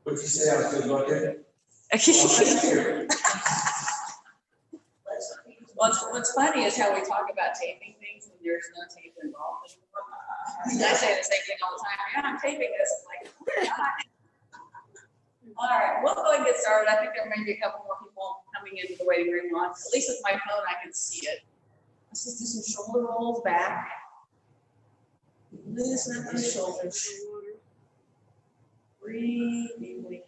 What'd you say? I was good looking? What's funny is how we talk about taping things and there's no tape involved anymore. I say the same thing all the time. Yeah, I'm taping this. I'm like, we're not. All right, we'll go ahead and get started. I think there may be a couple more people coming into the waiting room on. At least with my phone, I can see it. Let's just do some shoulder rolls back. Loosen up those shoulders. Breathe deeply.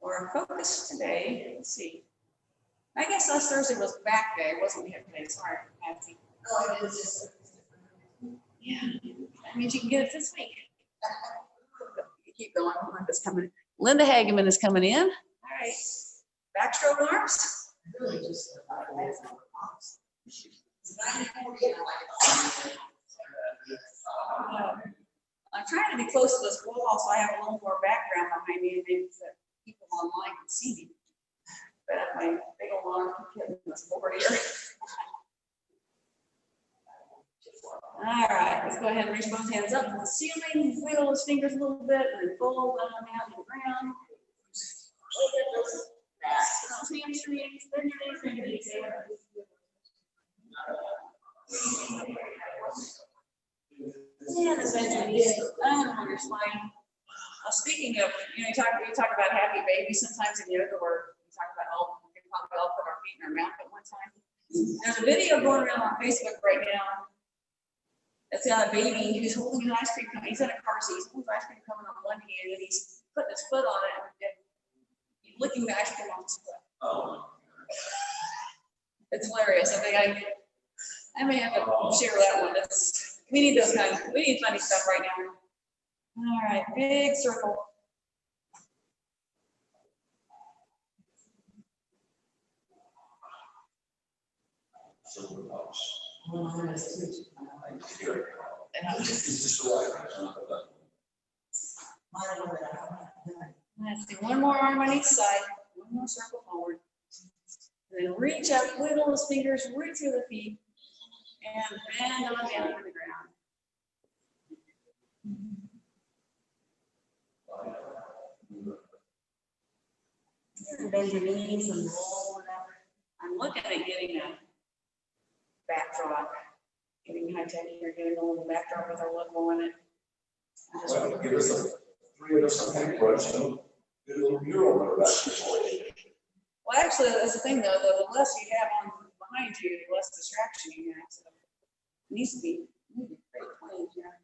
Our focus today, let's see. I guess last Thursday was back day. It wasn't here today. Sorry, Patsy. Oh, it is just. Yeah, that means you can get it this week. Keep going. Linda's coming. Linda Hageman is coming in. All right. Backstroke arms. Really just. I'm trying to be close to this wall so I have a little more background behind me and maybe so people online can see me. But my big old arm keep hitting this board here. All right, let's go ahead and reach both hands up to the ceiling, wiggle those fingers a little bit, and then fold them out to the ground. Those hamstrings, bend your knees, and essentially, on your spine. Speaking of, you talk about happy babies sometimes in yoga, where we talk about we can probably all put our feet in our mouth at one time. There's a video going around on Facebook right now. It's got a baby who's holding an ice cream cone. He's in a car seat. He's holding ice cream cone on one hand, and he's putting his foot on it and licking the ice cream off his foot. Oh. It's hilarious. I think I may have to share that one. We need those kinds. We need funny stuff right now. All right, big circle. Let's do one more arm on each side. One more circle forward. And then reach up, wiggle those fingers, root through the feet, and bend on down to the ground. And bend your knees and roll it up. I'm looking at getting a backdrop, getting high tech here, getting a little backdrop with our logo on it. Well, give us three of us some paintbrush and do a little mural in the back. Well, actually, that's the thing though, the less you have on behind you, the less distraction you have. So it needs to be pretty clean here.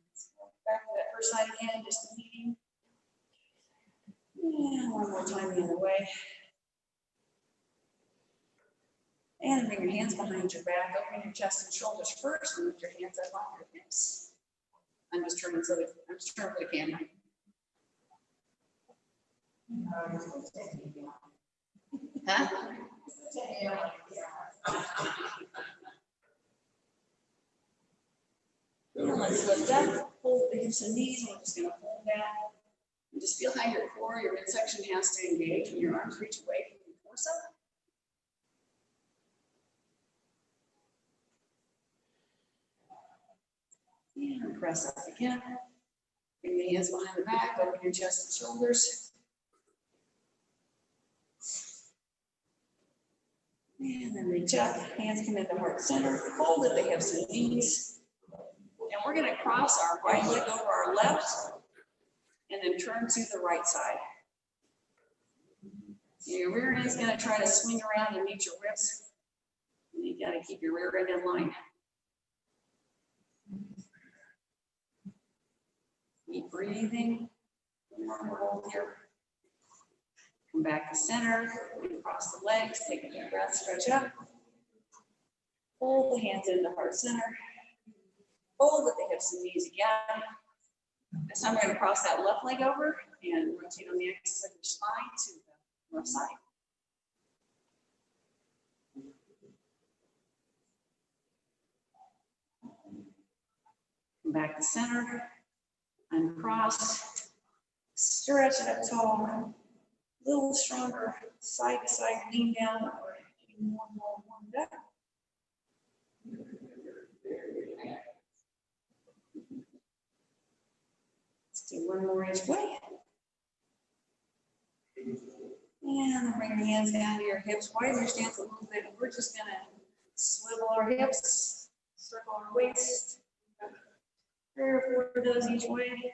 Back to that first side again, just the meeting. And one more time the other way. And bring your hands behind your back, open your chest and shoulders first, and lift your hands up off your hips. I'm just turning for the camera. Huh? Let's lift up, hold the hips and knees. We're just going to hold that. And just feel how your core, your midsection has to engage when your arms reach away from your torso. And press up again. Bring the hands behind the back, open your chest and shoulders. And then reach up, hands come into heart center, fold at the hips and knees. And we're going to cross our right leg over our left and then turn to the right side. Your rear end is going to try to swing around and meet your ribs. And you got to keep your rear end in line. Keep breathing. One more hold here. Come back to center. Cross the legs. Take a deep breath. Stretch up. Hold the hands into heart center. Fold at the hips and knees again. This time we're going to cross that left leg over and rotate on the axis of your spine to the left side. Come back to center. Uncross. Stretch it up tall. A little stronger. Side to side. Lean down. Or more warmed up. Let's do one more each way. And then bring your hands down to your hips, widen your stance a little bit, and we're just gonna swivel our hips, circle our waist. 3 or 4 of those each way.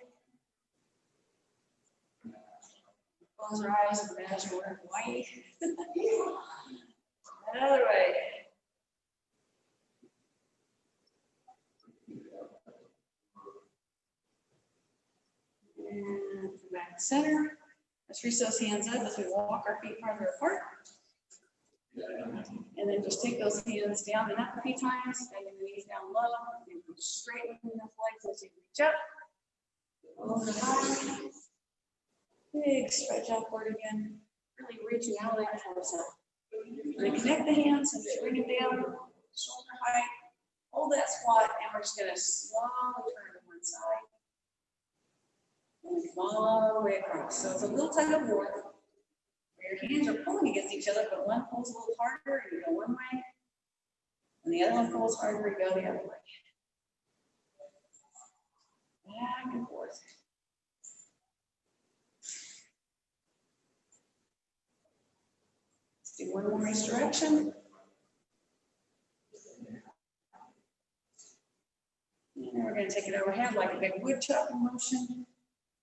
Close our eyes and imagine we're in Hawaii. Another way. And come back to center. Let's reach those hands up as we walk our feet farther apart. And then just take those hands down and up a few times, bending the knees down low, and straighten the legs as you reach up. Over high. Big stretch upward again, really reaching out like a torso. Then connect the hands and just bring it down, shoulder height. Hold that squat, and we're just gonna slowly turn to one side. And all the way across. So it's a little tug of war. Your hands are pulling against each other, but one pulls a little harder and you go one way, and the other one pulls harder and you go the other way. Back and forth. Let's do one more each direction. And then we're going to take it overhead like a big wood chopping motion,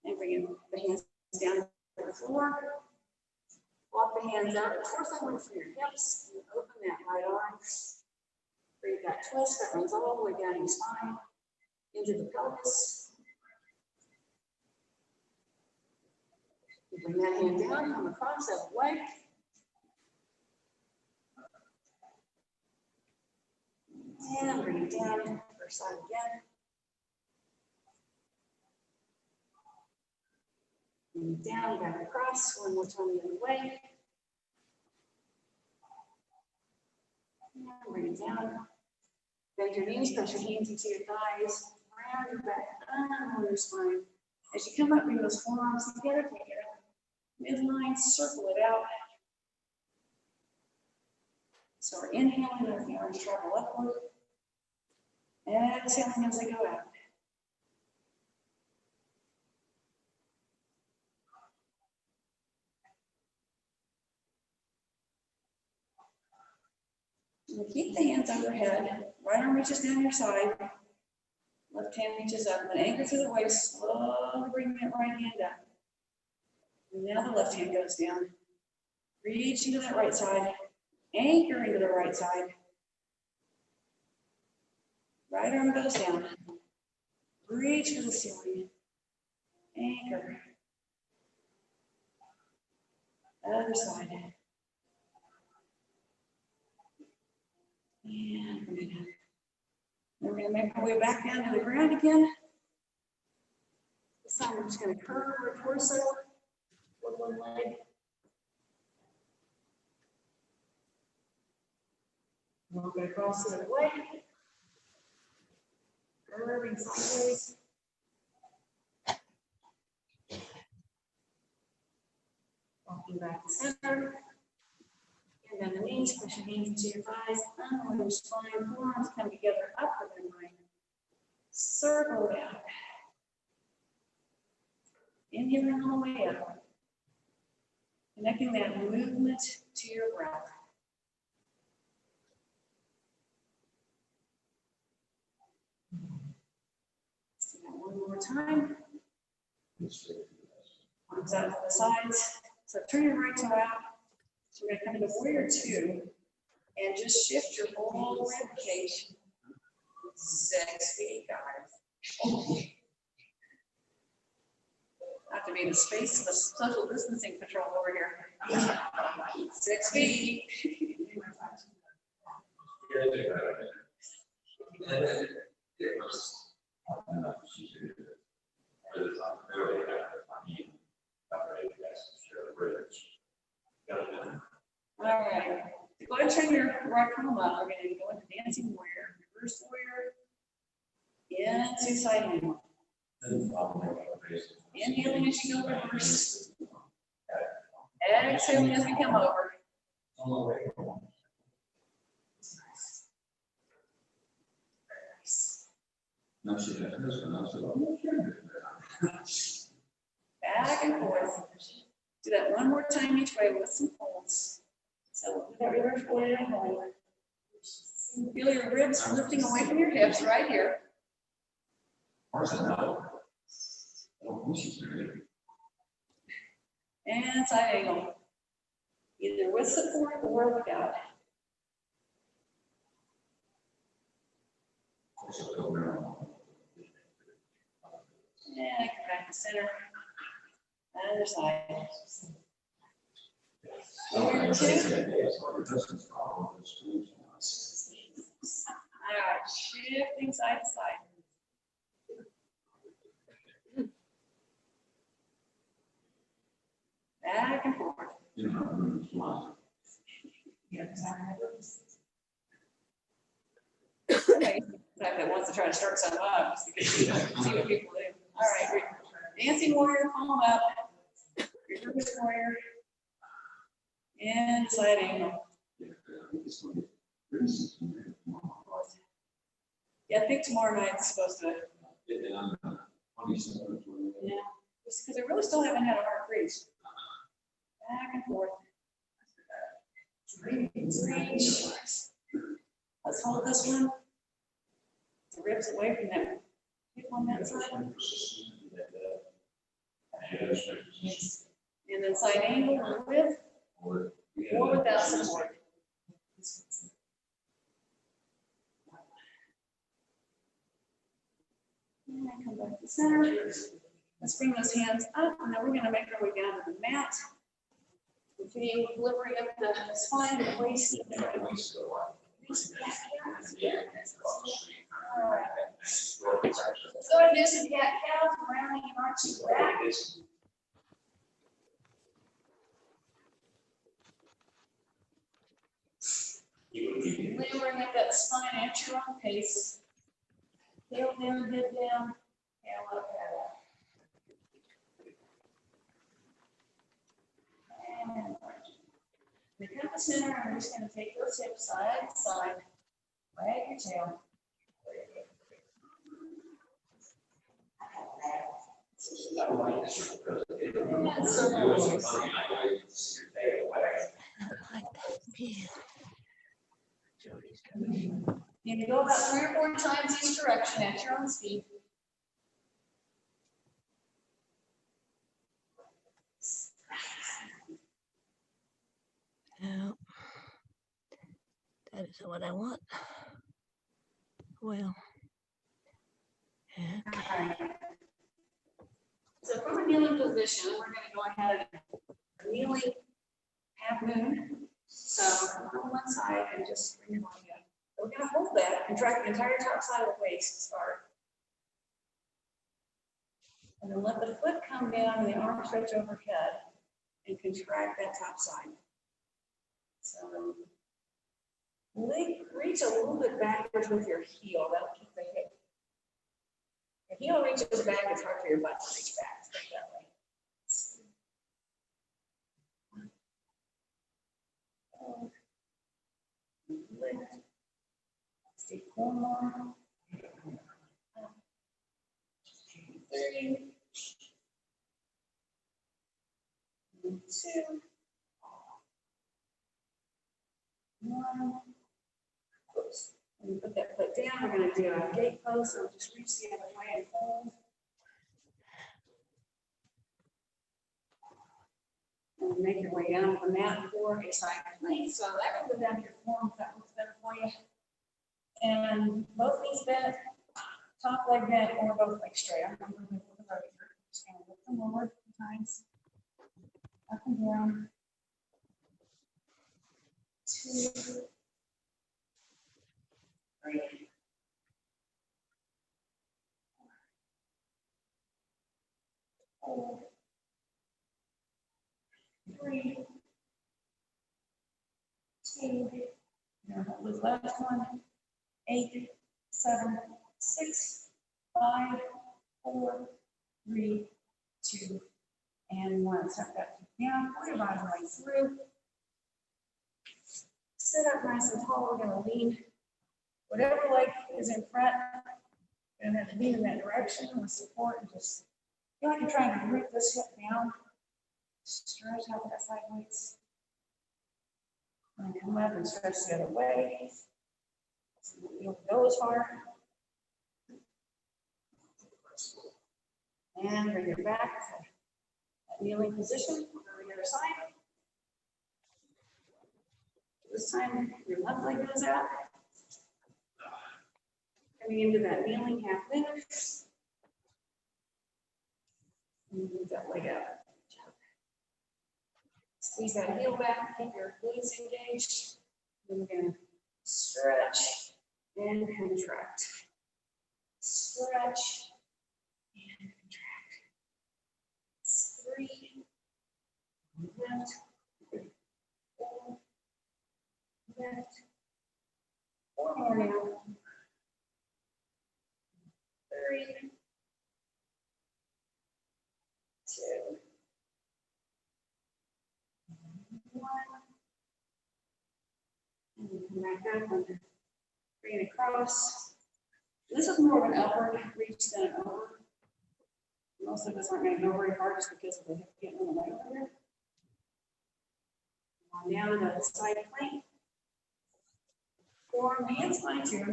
and bring the hands down to the floor. Walk the hands out, torso away from your hips, and open that right arm. Breathe that twist that runs all the way down your spine, into the pelvis. You bring that hand down, come across that way. And bring it down, first side again. Bring it down, back across, one more time the other way. And bring it down. Bend your knees, press your hands into your thighs, round your back, on your spine. As you come up, bring those forearms together, take it up. Midline, circle it out. So we're inhaling as the arms travel upward. Exhaling as they go out. And keep the hands overhead. Right arm reaches down your side. Left hand reaches up. And anchor to the waist. Slowly bring that right hand up. And now the left hand goes down. Reach into that right side. Anchor into the right side. Right arm goes down. Reach for the ceiling. Anchor. Other side. And bring it up. We're going to make our way back down to the ground again. This time we're just going to curve our torso with one leg. Walk it across the other way. Curving sideways. Walking back to center. And then the knees, push your hands into your thighs, unload your spine, forearms come together up and then right. Circle it out. Inhaling all the way up. Connecting that movement to your breath. Let's do that one more time. Arms out to the sides. So turn your right toe out. So we're going to come into warrior 2 and just shift your whole rib cage 6 feet, guys. Not to be the space of the social distancing patrol over here. 6 feet. All right. Go ahead and turn your right palm up. We're going to go into dancing warrior, reverse warrior, into side angle. Inhaling as you go reverse. Exhaling as we come over. Back and forth. Do that one more time each way with some holds. So with that reverse warrior hold. Feel your ribs lifting away from your hips right here. And side angle. Either with support or without. And come back to center. Other side. Warrior two. All right, shifting side to side. Back and forth. Okay, that wants to try to start some up, just because see what people do. All right, great. Dancing warrior, palm up. Reverse warrior. And side angle. Yeah, I think tomorrow night's supposed to. Yeah, just because I really still haven't had a hard freeze. Back and forth. Reach. Let's hold this one. The ribs away from that hip on that side. And then side angle with or without support. And come back to center. Let's bring those hands up, and then we're going to make our way down to the mat. Continuing delivery of the spine and the waist. All right. Let's go ahead and do some cat cows, rounding and arching back. Lowering up that spine at your own pace. Tail down, head down, tail up, head up. And we come to center, and we're just going to take those hips side to side. Wag your tail. You can go about 3 or 4 times each direction at your own speed. No, that isn't what I want. Well, yeah. Alright. So from a kneeling position, we're going to go ahead and kneeling half moon. So on one side and just bring your body up. We're going to hold that, contract the entire top side of the waist to start. And then let the foot come down and the arm stretch overhead and contract that top side. So reach a little bit backwards with your heel. That'll keep the hip. If heel reaches back, it's hard for your butt to reach back. Stay that way. Lift. Stay 4 more. 3. 2. 1. Oops. When you put that foot down, we're going to do a gate pose. So just reach the other way and hold. And make your way down to the mat for a side plank. So that will go down to your form if that looks better for you. And both knees bent, top leg bent, or both legs straight. I'm going to look over here. Just going to lift them over 2 times. Up and down. 2. 3. 4. 3. 2. Now hold this last one. 8, 7, 6, 5, 4, 3, 2, and 1. Step that down, pull your body right through. Sit up nice and tall. We're going to lean whatever leg is in front. We're going to lean in that direction with support and just feel like you're trying to root this hip down. Stretch out that side weights. And come up and stretch the other way. You don't go as far. And bring it back to that kneeling position on the other side. This time, your left leg goes out. Coming into that kneeling half lift. And move that leg out. Squeeze that heel back, keep your glutes engaged. Then we're going to stretch and contract. Stretch and contract. 3, lift, 4, lift, 4 more now. 3, 2, 1. And then come back up and bring it across. This is more of an upward reach than an over. Most of us aren't going to go very hard just because of the hip getting in the way over here. Now to the side plank. Form the hands fine too.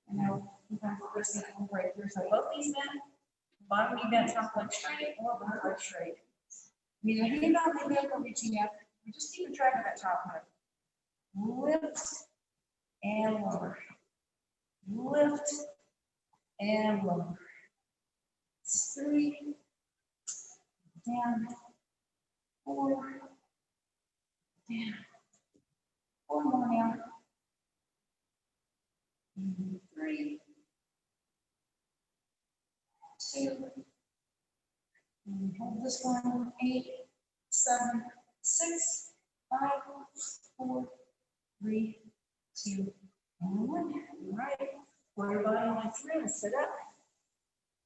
I know sometimes we're seeing right here. So both these bent, bottom knee bent, top leg straight, or back leg straight. Neither hand on the hip or reaching up. We're just keeping track of that top leg. Lift and lower. Lift and lower. 3, down, 4, down. 4 more now. 3, 2, and hold this one. 8, 7, 6, 5, 4, 3, 2, and 1. All right. Pull your body like through and sit up.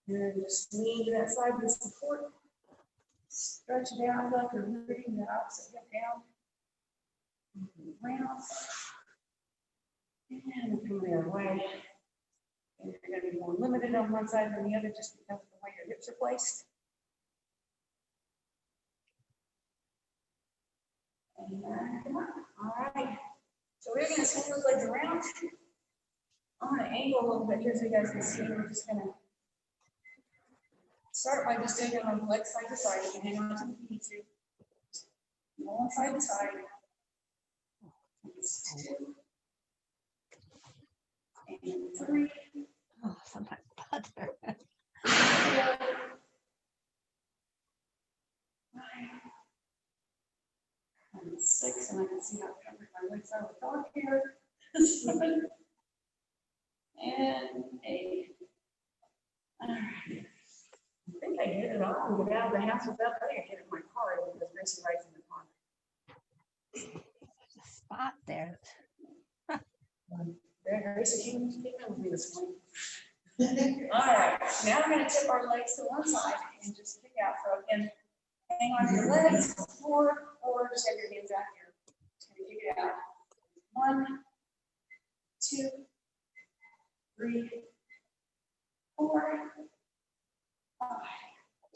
And then just lean to that side with support. Stretch it out like you're moving the opposite hip down. Round. And come the other way. And you're going to be more limited on one side than the other just because of the way your hips are placed. And come on. All right. So we're going to swing those legs around. I'm going to angle a little bit here so you guys can see. We're just going to start by just taking on the legs side to side. You can hang on to the feet too. One side to side. 2 and 3. Oh, sometimes butter. 4, 5, and 6, and I can see how covered my legs are with dog here. 7 and 8. All right. I think I did it all and get out of the house without putting it in my car because Gracie rides in the car. There's a spot there. Gracie came with me this morning. All right, now we're going to tip our legs to one side and just kick out. So again, hang on to your legs, or just have your hands out here. Just going to kick it out. 1, 2, 3, 4, 5.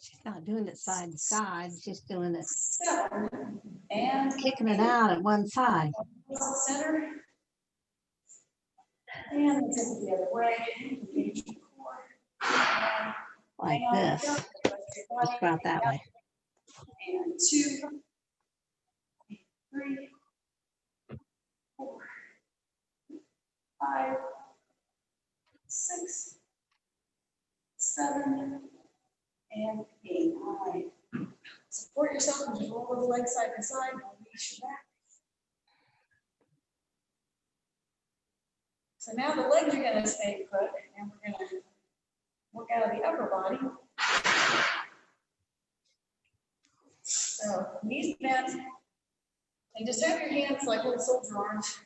She's not doing it side to side. She's doing it, 7, and kicking it out at one side. center. And tip it the other way. Engage your core. Like Hang on. this. Just Just about that way. And 2, 3, 4, 5, 6, 7, and 8. All right. Support yourself and just roll the legs side to side. Release your back. So now the legs are going to stay put, and we're going to work out of the upper body. So knees bent, and just have your hands like little soldier arms.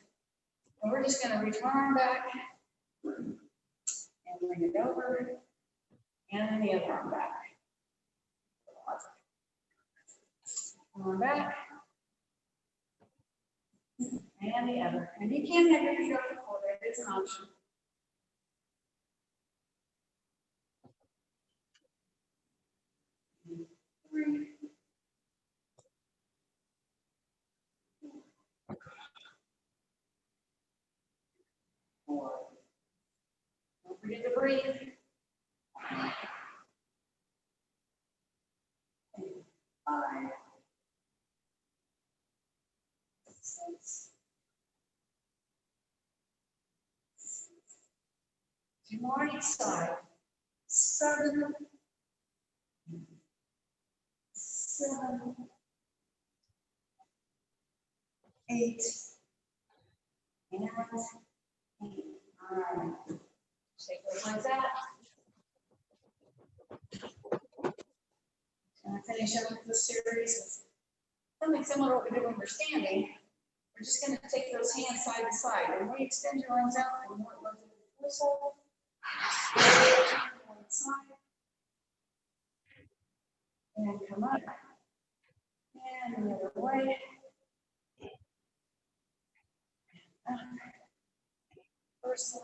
And we're just going to reach one arm back, and bring it over, and then the other arm back. Arm back, and the other. And you can have your feet off the floor, that is an option. Ready to breathe. 5, 6. 2 more each side. 7, 7, 8, and 8. All right. Shake those legs out. And finish up with the series. Something similar to what we did when we're standing. We're just going to take those hands side to side. And when you extend your arms out, the more it goes into the torso. One side. And come up. And the other way. Up. First side.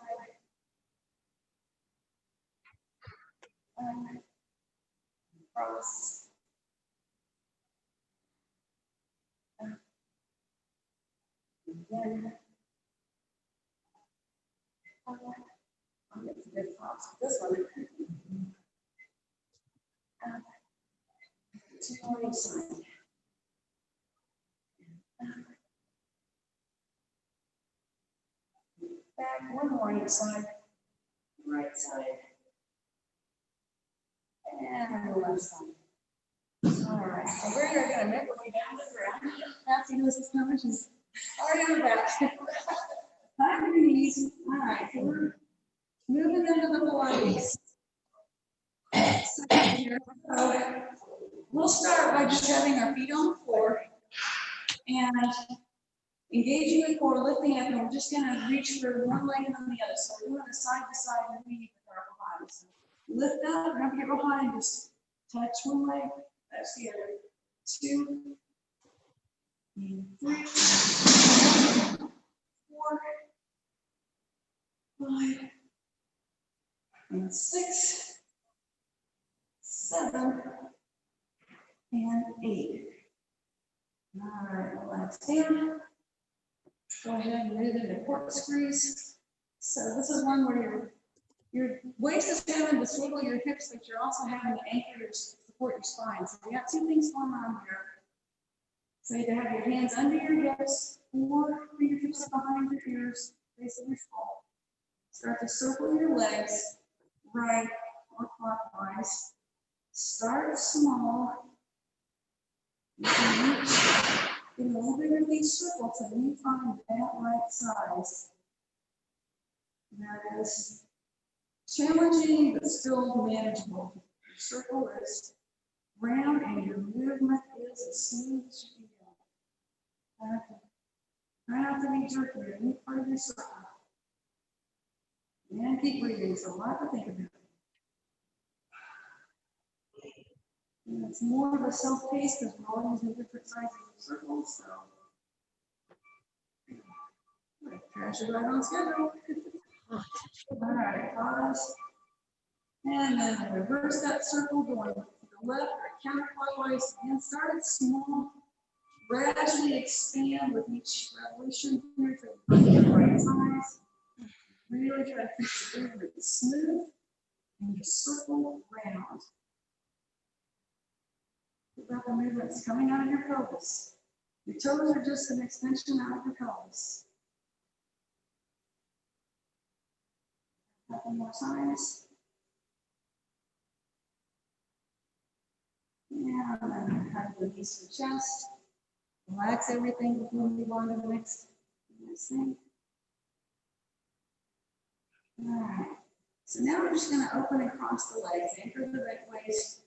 Up. Cross. Up. And then. Up. I'll get some good props with this one. Up. 2 more each side. Back, 1 more each side. Right side. And left side. All right, so we're going to make our way down to the ground. Patsy knows this coming. She's already on her back. Back to your knees. All right, so we're moving into the Pilates. So here, we'll start by just having our feet on the floor and engaging the core, lifting up, and we're just going to reach for one leg and then the other. So we're doing a side to side moving with our behind. So lift up, remember your behind, just touch one leg, that's the other. 2, and 3, 4, 5, and 6, 7, and 8. All right, relax down. Go ahead and move into corkscrews. So this is one where your waist is having to swivel your hips, but you're also having to anchor your support your spine. So we got 2 things going on here. So you either have your hands under your hips or fingertips behind your ears, facing your skull. Start to circle your legs right or clockwise. Start small. You can reach, get a little bigger than each circle till you find that right size. That is challenging, but still manageable. Your circle is round and your movement is as smooth as you can go. Try not to be jerky or any part of your circle. And keep breathing, so a lot to think about. And it's more of a self-paced because we're all using different sizes of circles, so. Crash it right on schedule. All right, pause. And then reverse that circle going to the left or counterclockwise and start it small. Gradually expand with each revolution here to the right size. Really try to keep the movement smooth and just circle round. Keep out the movements coming out of your pelvis. Your toes are just an extension out of your pelvis. Couple more times. And then have the knees to the chest. Relax everything before we move on to the next thing. All right. So now we're just going to open and cross the legs, anchor the back waist.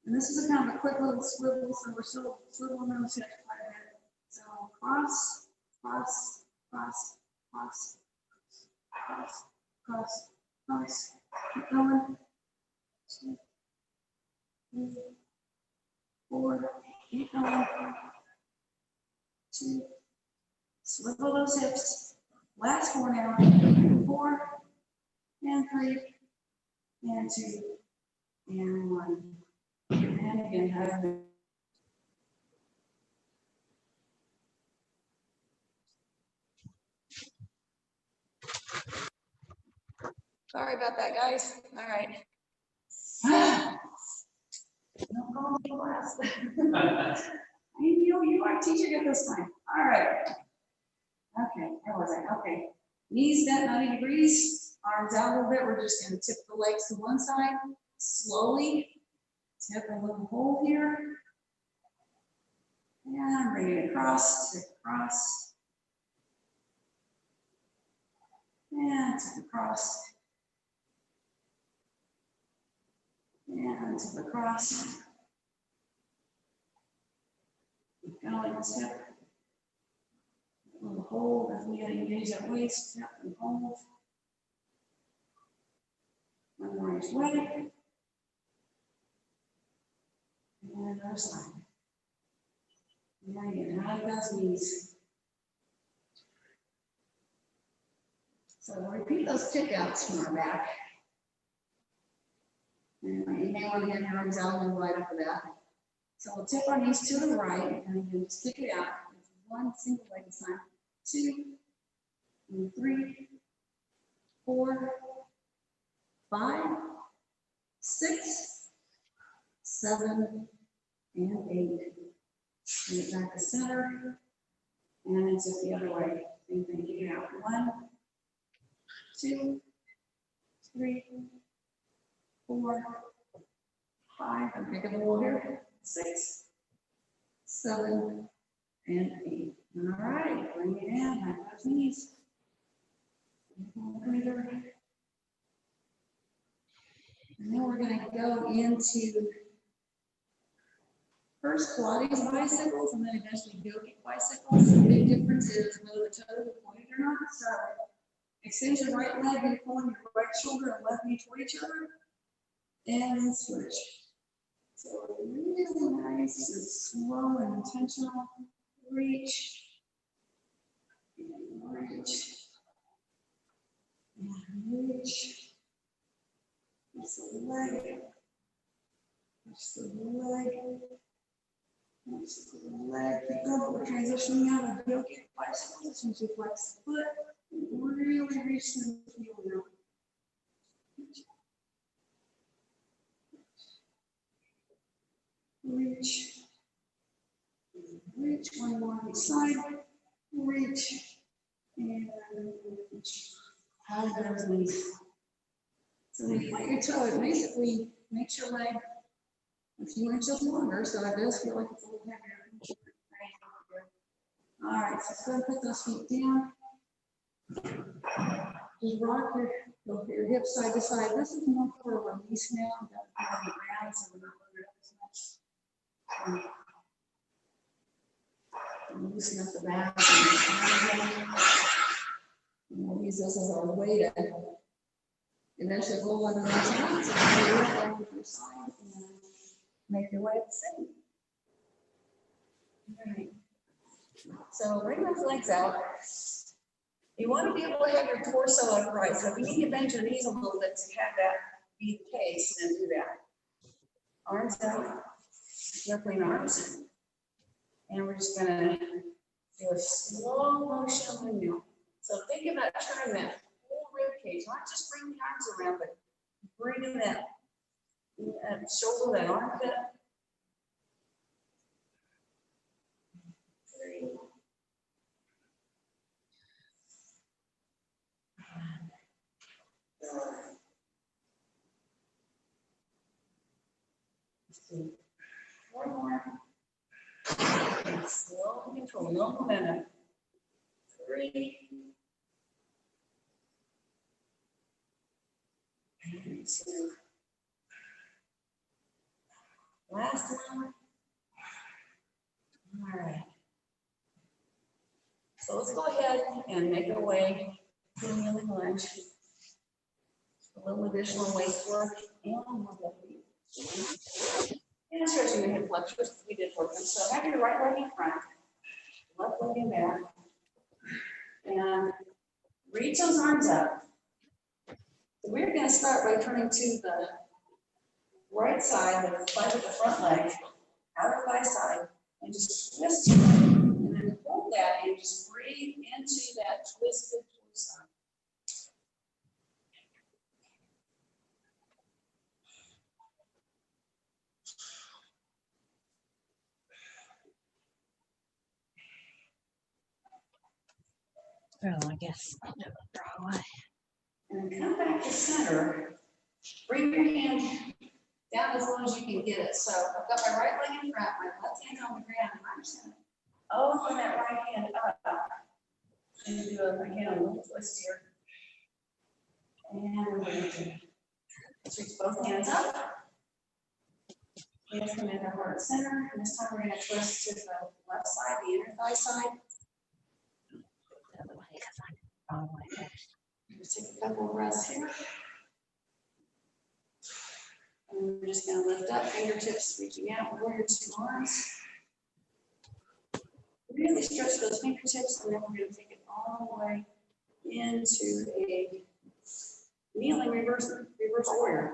And this is a kind of a quick little swivel, so we're still swiveling those hips quite a bit. So cross, cross, cross, cross, cross, cross, cross. Keep going. 2, 3, 4. Keep going. 2. Swivel those hips. Last 4 now. 4 and 3 and 2 and 1. And again, have it. Sorry about that, guys. All right. Don't call me class. You are teaching it this time. All right. Okay, where was I? Okay. Knees bent 90 degrees, arms out a little bit. We're just gonna tip the legs to one side, slowly. Tip a little hold here. And bring it across, tip across. And tip across. And tip across. Keep going, tip. A little hold as we engage that waist, tip and hold. One more each way. And other side. And again, hug those knees. So repeat those kick outs from our back. And you may want to get your arms out a little wider for that. So we'll tip our knees to the right and then just kick it out. One single leg at a time. 2, and 3, 4, 5, 6, 7, and 8. Bring it back to center. And then tip the other way. Same thing, kick it out. 1, 2, 3, 4, 5. I'm picking the wall here. 6, 7, and 8. All right, bring it in, hug those knees. Breather. And then we're going to go into first Pilates bicycles and then eventually yogic bicycles. The big difference is whether the toes are pointed or not. So extend your right leg and pulling your right shoulder and left knee toward each other. And switch. So really nice and slow and intentional. Reach. And reach. And reach. Just the leg. Just the leg. Just the leg. Keep going. We're transitioning out of yogic bicycles. As soon as you flex the foot, really reach the heel now. Reach. Reach. One more on each side. Reach. And reach. Hug those knees. So when you put your toe, it basically makes your leg a few inches longer, so it does feel like it's a little heavier. All right, so go and put those feet down. Just rock your hips side to side. This is more for a release now. That's on the ground, so we're not loaded up as much. Loosen up the back. And we'll use this as our way to eventually roll under the joints and over your side and make your way up the same. All right. So bring those legs out. You want to be able to have your torso upright. So if you need to bend your knees a little bit to have that be the case, then do that. Arms out, circling arms. And we're just gonna do a slow motion windmill. So think about turning that whole rib cage, not just bring the arms around, but bringing that shoulder, that armpit. 3. One more. Slow and control, no momentum. 3. And 2. Last one. All right. So let's go ahead and make our way to the kneeling lunge. A little additional waist work and more left. And stretching the hip flexors, we did work them. So have your right leg in front, left leg in back, and reach those arms up. So we're going to start by turning to the right side with the front leg, outer thigh side, and just twist it. And then hold that and just breathe into that twisted torso. Oh, I guess I'll do it the wrong way. And then come back to center. Bring your hand down as low as you can get it. So I've got my right leg in front, my left hand on the ground, and I'm just gonna open that right hand up. And do again a little twist here. And we're going to reach both hands up. Hands come into heart center. And this time we're going to twist to the left side, the inner thigh side. The other way, 'cause I'm wrong way first. Just take a couple of breaths here. And we're just going to lift up, fingertips reaching out, warrior two arms. Really stretch those fingertips, and then we're going to take it all the way into a kneeling reverse warrior.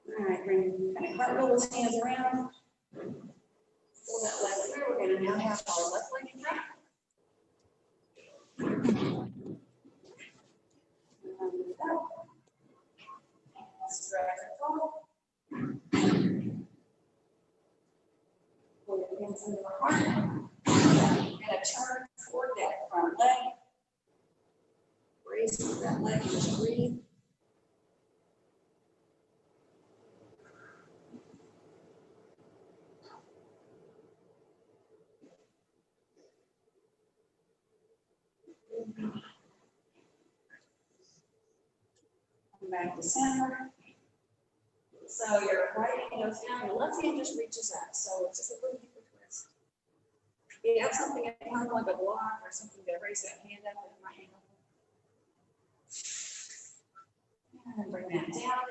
All right, bring kind of cartwheel those hands around. Pull that leg through. We're going to now have our left leg in front. Stretch and pull. Pull your hands into the heart. And a turn toward that front leg. Raise that leg and just breathe. Come back to center. So your right hand goes down, your left hand just reaches up. So it's just a little deeper twist. If you have something at home like a block or something to raise that hand up with my hand. And bring that down.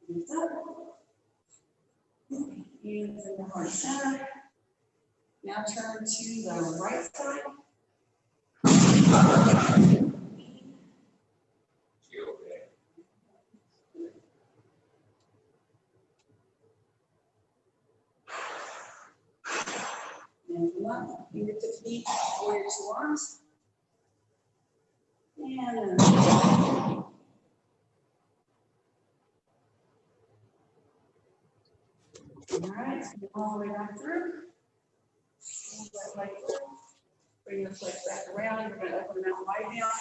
Lift up. Hands in the heart center. Now turn to the right side. And one, fingertips meet, warrior two arms. And all right, so all the way back through. Bring the legs back around. You're going to open them out wide now.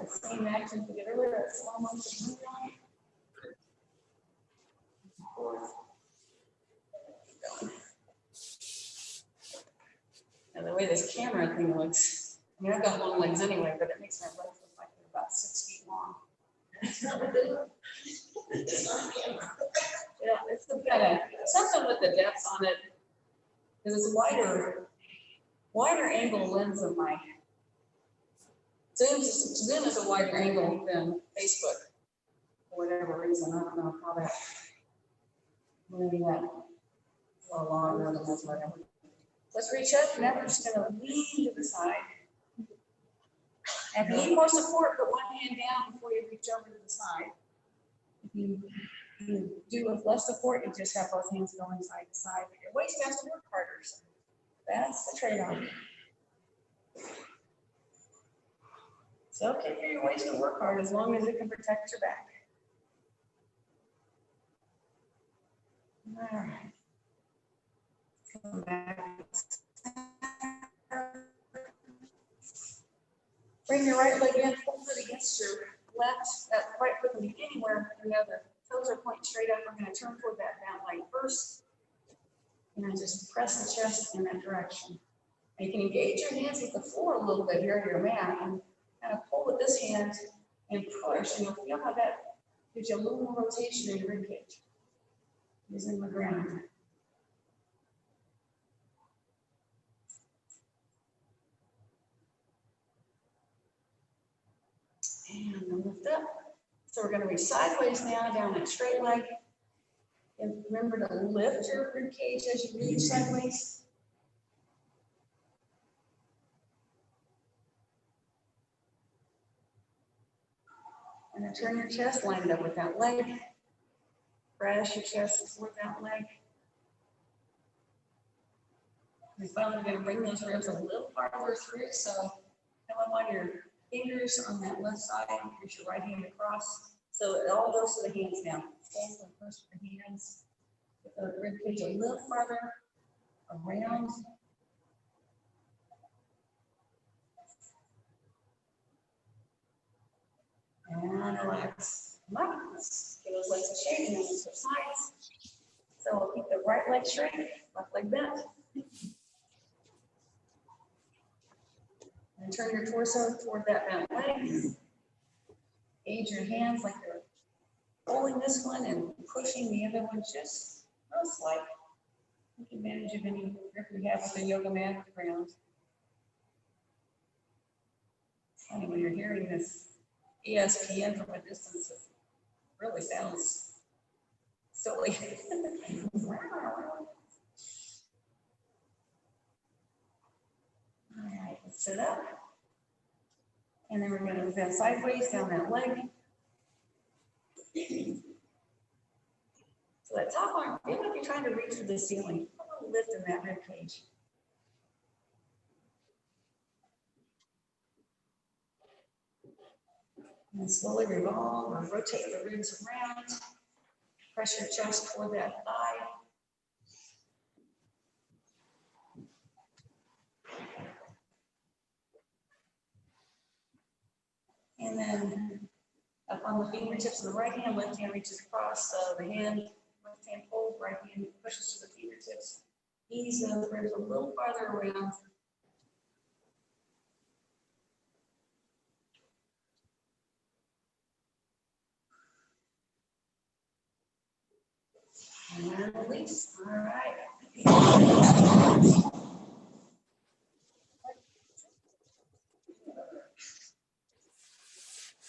Same action we did earlier. That's slow motion move on. And the way this camera thing looks, I mean, I've got long legs anyway, but it makes my legs look like they're about 6 feet long. Yeah, it's the kind of something with the depth on it, because it's a wider angle lens of my Zoom is a wider angle than Facebook for whatever reason. I don't know how that. Maybe that a longer than that's whatever. Let's reach up. Now we're just going to lean to the side. And if you need more support, put one hand down before you reach over to the side. If you do with less support, you just have both hands going side to side. But your waist has to work harder. So that's the trade-off. It's okay for your waist to work hard as long as it can protect your back. All right. Come back. Bring your right leg in, hold it against your left. That right foot can be anywhere in the other. Toes are pointing straight up. We're going to turn toward that down leg first. And then just press the chest in that direction. And you can engage your hands with the floor a little bit here on your mat and kind of pull with this hand and push. And you'll feel how that gives you a little more rotation in your rib cage. Using the ground. And lift up. So we're going to reach sideways now, down that straight leg. And remember to lift your rib cage as you reach sideways. And then turn your chest, line it up with that leg. Press your chest toward that leg. And finally, we're going to bring those ribs a little farther through. So come on your fingers on that left side, use your right hand across. So it all goes to the hands now. Stand first with the hands. Get the rib cage a little farther around. And relax. Come up. Let's get those legs straight and then we'll switch sides. So we'll keep the right leg straight, left leg bent. And turn your torso toward that bent leg. Aid your hands like you're holding this one and pushing the other one just real slight. Take advantage of any grip you have with the yoga mat or the ground. It's funny when you're hearing this ESPN from a distance, it really sounds silly. All right, let's sit up. And then we're going to bend sideways down that leg. So that top arm, feel like you're trying to reach for the ceiling. A little lift in that rib cage. And then slowly revolve or rotate the ribs around. Press your chest toward that thigh. And then up on the fingertips of the right hand, left hand reaches across the hand, left hand pulls, right hand pushes to the fingertips. Ease those ribs a little farther around. And release. All right.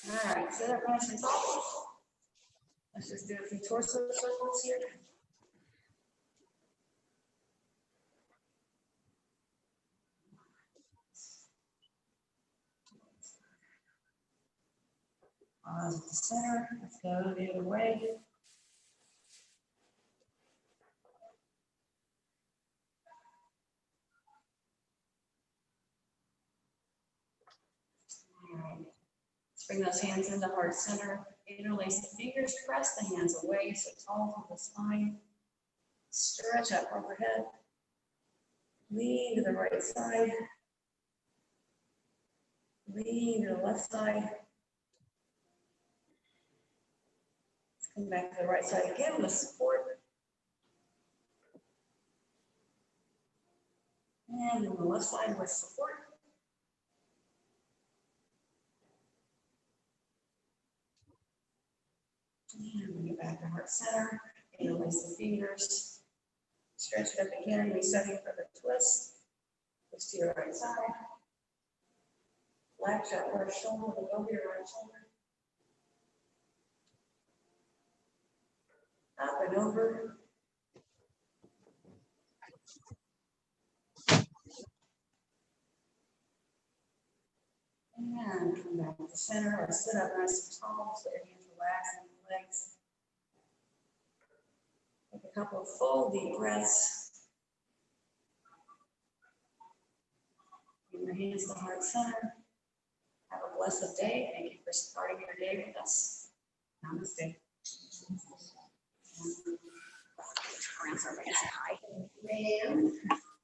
All right, sit up nice and tall. Let's just do a few torso circles here. Pause at the center. Let's go the other way. All right. Let's bring those hands into heart center. Interlace the fingers, press the hands away so tall from the spine. Stretch up overhead. Lean to the right side. Lean to the left side. Let's come back to the right side again with support. And then the left side with support. And bring it back to heart center. Interlace the fingers. Stretch it up again, resetting for the twist. Twist to your right side. Latch that left shoulder to over your right shoulder. Up and over. And come back to the center or sit up nice and tall so your hands relax in the legs. Take a couple of full deep breaths. Bring your hands to the heart center. Have a blessed day. Thank you for starting your day with us. Namaste.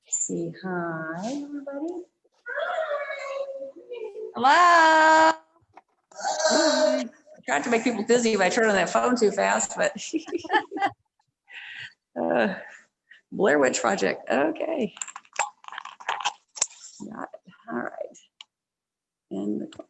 Say hi, everybody. Hello. I tried to make people dizzy by turning that phone too fast, but Blair Witch Project. Okay. Got it. All right. And the